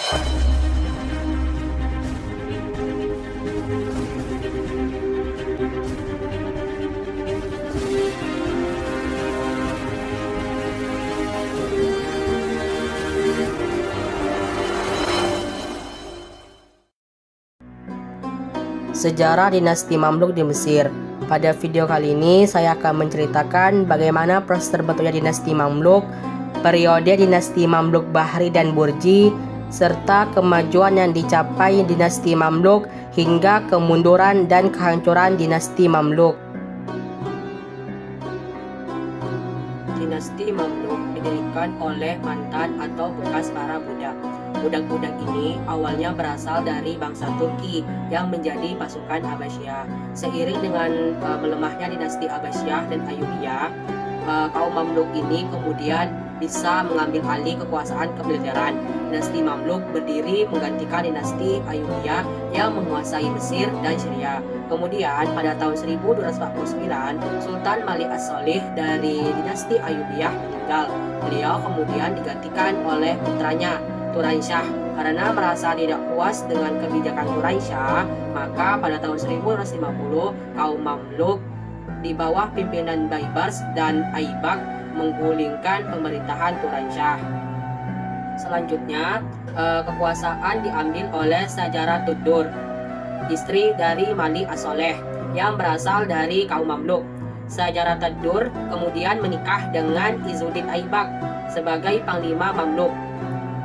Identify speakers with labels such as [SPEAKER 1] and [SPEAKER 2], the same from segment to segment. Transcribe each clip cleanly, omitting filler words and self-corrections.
[SPEAKER 1] Sejarah dinasti Mamluk di Mesir. Pada video kali ini saya akan menceritakan bagaimana proses terbentuknya dinasti Mamluk, periode dinasti Mamluk Bahri dan Burji, serta kemajuan yang dicapai dinasti Mamluk hingga kemunduran dan kehancuran dinasti Mamluk. Dinasti Mamluk didirikan oleh mantan atau bekas para budak. Budak-budak ini awalnya berasal dari bangsa Turki yang menjadi pasukan Abbasiyah. Seiring dengan melemahnya dinasti Abbasiyah dan Ayyubiyah, kaum Mamluk ini kemudian bisa mengambil alih kekuasaan kemiliteran. Dinasti Mamluk berdiri menggantikan dinasti Ayyubiyah yang menguasai Mesir dan Syria. Kemudian pada tahun 1249, Sultan Malik As-Solih dari dinasti Ayyubiyah meninggal. Beliau kemudian digantikan oleh putranya Turansyah. Karena merasa tidak puas dengan kebijakan Turansyah, maka pada tahun 1250 kaum Mamluk di bawah pimpinan Baybars dan Aibak menggulingkan pemerintahan Turansyah. Selanjutnya kekuasaan diambil oleh Sajarah Tudur, istri dari Malik As-Soleh yang berasal dari kaum Mamluk. Sajarah Tudur kemudian menikah dengan Izzuddin Aibak sebagai panglima Mamluk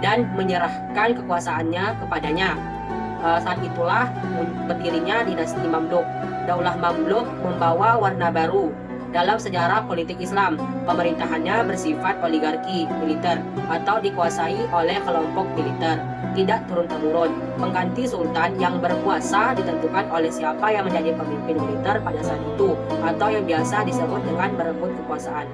[SPEAKER 1] dan menyerahkan kekuasaannya kepadanya. Saat itulah berdirinya dinasti Mamluk. Daulah Mamluk membawa warna baru dalam sejarah politik Islam. Pemerintahannya bersifat oligarki militer atau dikuasai oleh kelompok militer, tidak turun-temurun. Pengganti sultan yang berkuasa ditentukan oleh siapa yang menjadi pemimpin militer pada saat itu, atau yang biasa disebut dengan berebut kekuasaan.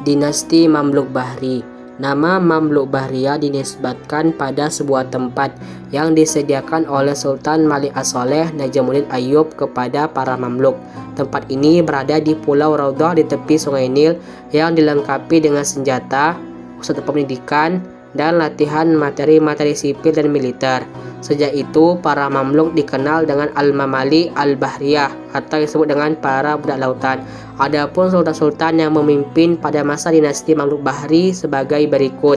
[SPEAKER 1] Dinasti Mamluk Bahri. Nama Mamluk Bahriyah dinisbatkan pada sebuah tempat yang disediakan oleh Sultan Malik As-Soleh Najmuddin Ayyub kepada para Mamluk. Tempat ini berada di Pulau Raudhah di tepi Sungai Nil yang dilengkapi dengan senjata, pusat pendidikan, dan latihan materi-materi sipil dan militer. Sejak itu, para Mamluk dikenal dengan Al-Mamalik Al-Bahriyah atau disebut dengan para budak lautan. Adapun sultan-sultan yang memimpin pada masa dinasti Mamluk Bahri sebagai berikut.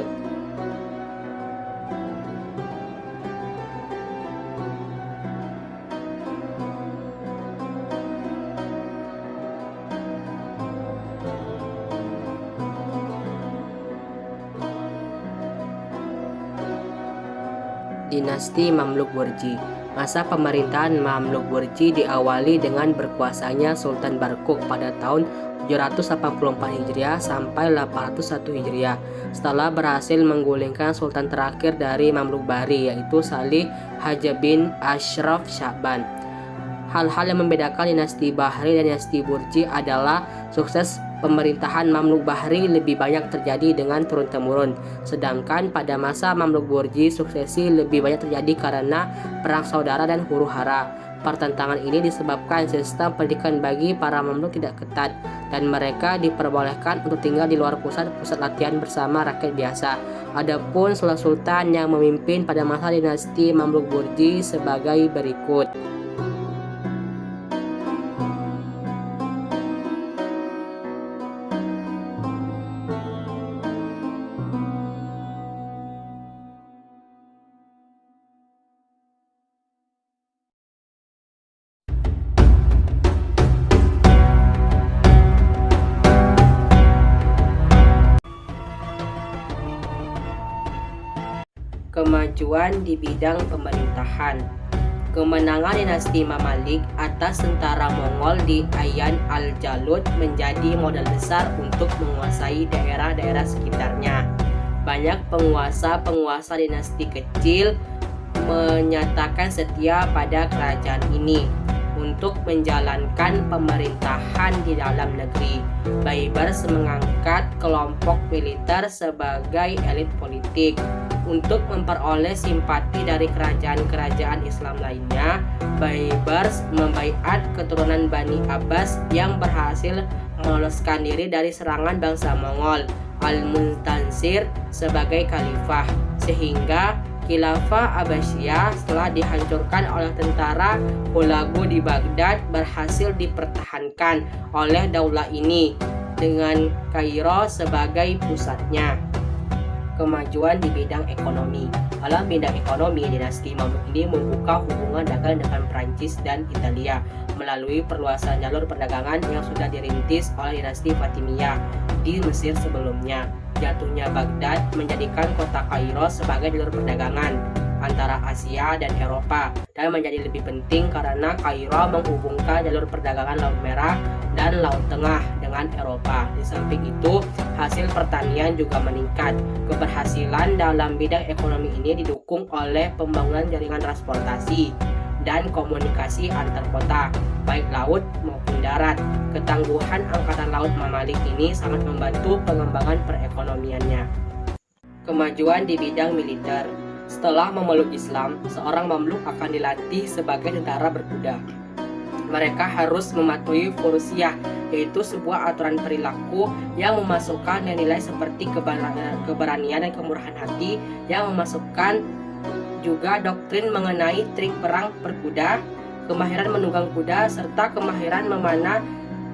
[SPEAKER 1] Dinasti Mamluk Burji. Masa pemerintahan Mamluk Burji diawali dengan berkuasanya Sultan Barkuk pada tahun 784 Hijriah sampai 801 Hijriah. Setelah berhasil menggulingkan sultan terakhir dari Mamluk Bahri, yaitu Salih Hajjaj bin Ashraf Sya'ban. Hal-hal yang membedakan dinasti Bahri dan dinasti Burji adalah sukses pemerintahan Mamluk Bahri lebih banyak terjadi dengan turun-temurun, sedangkan pada masa Mamluk Burji suksesi lebih banyak terjadi karena perang saudara dan huru-hara. Pertentangan ini disebabkan sistem pendidikan bagi para Mamluk tidak ketat dan mereka diperbolehkan untuk tinggal di luar pusat-pusat latihan bersama rakyat biasa. Adapun sultan yang memimpin pada masa dinasti Mamluk Burji sebagai berikut. Kemajuan di bidang pemerintahan. Kemenangan dinasti Mamalik atas tentara Mongol di Ayan al-Jalut menjadi modal besar untuk menguasai daerah-daerah sekitarnya. Banyak penguasa-penguasa dinasti kecil menyatakan setia pada kerajaan ini untuk menjalankan pemerintahan di dalam negeri. Baybars mengangkat kelompok militer sebagai elit politik. Untuk memperoleh simpati dari kerajaan-kerajaan Islam lainnya, Baybars membaiat keturunan Bani Abbas yang berhasil meloloskan diri dari serangan bangsa Mongol. Al-Muntansir sebagai khalifah, sehingga Khilafah Abbasiyah setelah dihancurkan oleh tentara Hulagu di Baghdad berhasil dipertahankan oleh daulah ini dengan Kairo sebagai pusatnya. Kemajuan di bidang ekonomi. Dalam bidang ekonomi, dinasti Mamluk ini membuka hubungan dagang dengan Prancis dan Italia melalui perluasan jalur perdagangan yang sudah dirintis oleh dinasti Fatimiyah di Mesir sebelumnya. Jatuhnya Baghdad menjadikan kota Kairo sebagai jalur perdagangan antara Asia dan Eropa, dan menjadi lebih penting karena Kairo menghubungkan jalur perdagangan Laut Merah dan Laut Tengah dengan Eropa. Di samping itu, hasil pertanian juga meningkat. Keberhasilan dalam bidang ekonomi ini didukung oleh pembangunan jaringan transportasi dan komunikasi antar kota, baik laut maupun darat. Ketangguhan Angkatan Laut Mamalik ini sangat membantu pengembangan perekonomiannya. Kemajuan di bidang militer. Setelah memeluk Islam, seorang Mamluk akan dilatih sebagai tentara berkuda. Mereka harus mematuhi furusiah, yaitu sebuah aturan perilaku yang memasukkan nilai-nilai seperti keberanian dan kemurahan hati, yang memasukkan juga doktrin mengenai trik perang berkuda, kemahiran menunggang kuda, serta kemahiran memanah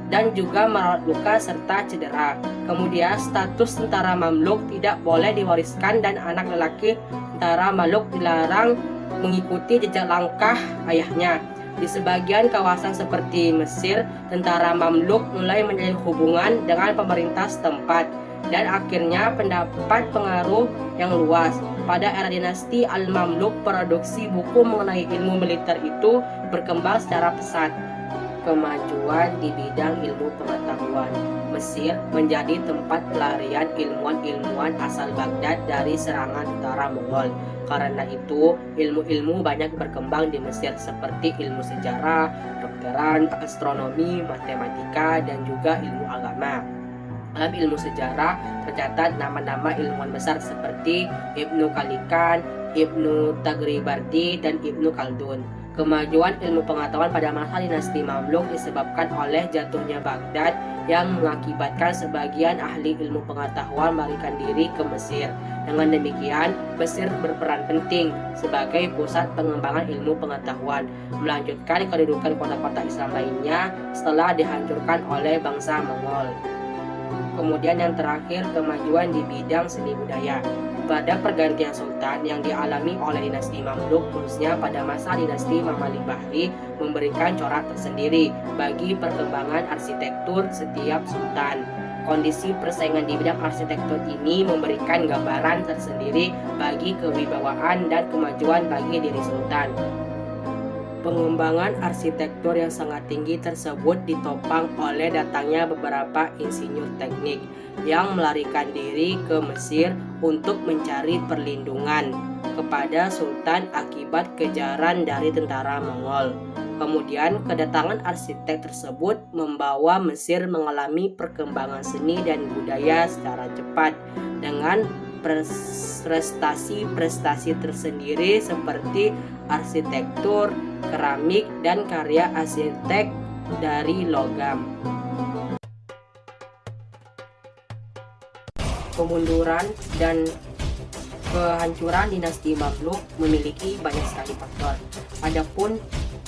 [SPEAKER 1] dan juga merawat luka serta cedera. Kemudian status tentara Mamluk tidak boleh diwariskan dan anak lelaki tentara Mamluk dilarang mengikuti jejak langkah ayahnya. Di sebagian kawasan seperti Mesir, tentara Mamluk mulai menjalin hubungan dengan pemerintah setempat dan akhirnya mendapat pengaruh yang luas. Pada era dinasti Al-Mamluk, produksi buku mengenai ilmu militer itu berkembang secara pesat. Kemajuan di bidang ilmu pengetahuan. Mesir menjadi tempat pelarian ilmuwan-ilmuwan asal Baghdad dari serangan tentara Mongol. Karena itu, ilmu-ilmu banyak berkembang di Mesir seperti ilmu sejarah, kedokteran, astronomi, matematika, dan juga ilmu agama. Dalam ilmu sejarah tercatat nama-nama ilmuwan besar seperti Ibnu Khalikan, Ibnu Tagribardi, dan Ibnu Khaldun. Kemajuan ilmu pengetahuan pada masa dinasti Mamluk disebabkan oleh jatuhnya Baghdad yang mengakibatkan sebagian ahli ilmu pengetahuan melarikan diri ke Mesir. Dengan demikian, Mesir berperan penting sebagai pusat pengembangan ilmu pengetahuan, melanjutkan kedudukan kota-kota Islam lainnya setelah dihancurkan oleh bangsa Mongol. Kemudian yang terakhir, kemajuan di bidang seni budaya. Pada pergantian sultan yang dialami oleh dinasti Mamluk, khususnya pada masa dinasti Mamalik Bahri, memberikan corak tersendiri bagi perkembangan arsitektur setiap sultan. Kondisi persaingan di bidang arsitektur ini memberikan gambaran tersendiri bagi kewibawaan dan kemajuan bagi diri sultan. Pengembangan arsitektur yang sangat tinggi tersebut ditopang oleh datangnya beberapa insinyur teknik yang melarikan diri ke Mesir untuk mencari perlindungan kepada sultan akibat kejaran dari tentara Mongol. Kemudian kedatangan arsitek tersebut membawa Mesir mengalami perkembangan seni dan budaya secara cepat dengan prestasi-prestasi tersendiri seperti arsitektur, keramik, dan karya arsitek dari logam. Kemunduran dan kehancuran dinasti Mamluk memiliki banyak sekali faktor. Adapun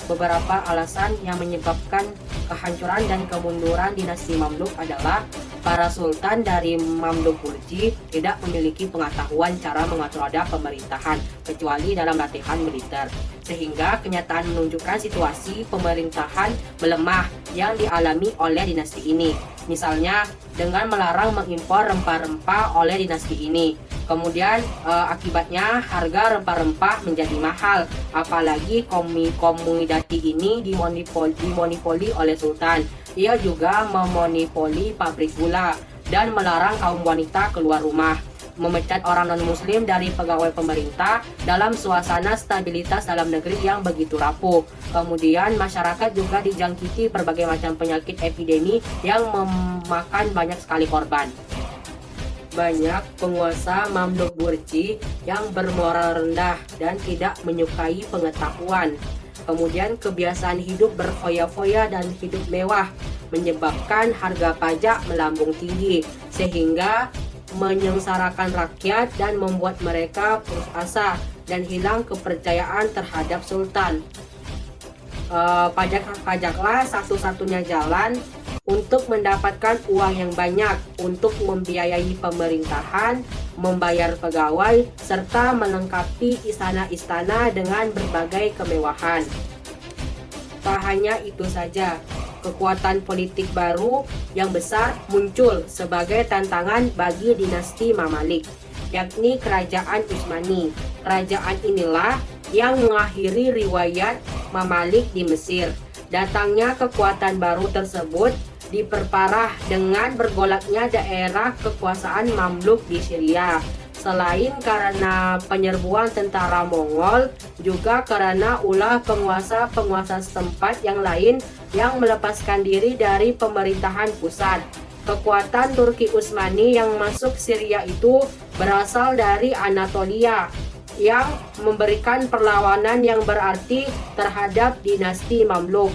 [SPEAKER 1] beberapa alasan yang menyebabkan kehancuran dan kemunduran dinasti Mamluk adalah para sultan dari Mamluk Gurji tidak memiliki pengetahuan cara mengatur roda pemerintahan kecuali dalam latihan militer, sehingga kenyataan menunjukkan situasi pemerintahan melemah yang dialami oleh dinasti ini. Misalnya dengan melarang mengimpor rempah-rempah oleh dinasti ini. Kemudian akibatnya harga rempah-rempah menjadi mahal, apalagi komoditi ini dimonopoli oleh sultan. Ia juga memonopoli pabrik gula dan melarang kaum wanita keluar rumah, memecat orang non-muslim dari pegawai pemerintah dalam suasana stabilitas dalam negeri yang begitu rapuh. Kemudian masyarakat juga dijangkiti berbagai macam penyakit epidemi yang memakan banyak sekali korban. Banyak penguasa Mamluk Gurji yang bermoral rendah dan tidak menyukai pengetahuan. Kemudian kebiasaan hidup berfoya-foya dan hidup mewah menyebabkan harga pajak melambung tinggi, sehingga menyengsarakan rakyat dan membuat mereka putus asa dan hilang kepercayaan terhadap sultan. Pajaklah satu-satunya jalan untuk mendapatkan uang yang banyak untuk membiayai pemerintahan, membayar pegawai, serta melengkapi istana-istana dengan berbagai kemewahan. Tak hanya itu saja, kekuatan politik baru yang besar muncul sebagai tantangan bagi dinasti Mamalik, yakni Kerajaan Utsmani. Kerajaan inilah yang mengakhiri riwayat Mamalik di Mesir. Datangnya kekuatan baru tersebut diperparah dengan bergolaknya daerah kekuasaan Mamluk di Syria. Selain karena penyerbuan tentara Mongol, juga karena ulah penguasa-penguasa setempat yang lain yang melepaskan diri dari pemerintahan pusat. Kekuatan Turki Utsmani yang masuk Syria itu berasal dari Anatolia, yang memberikan perlawanan yang berarti terhadap dinasti Mamluk.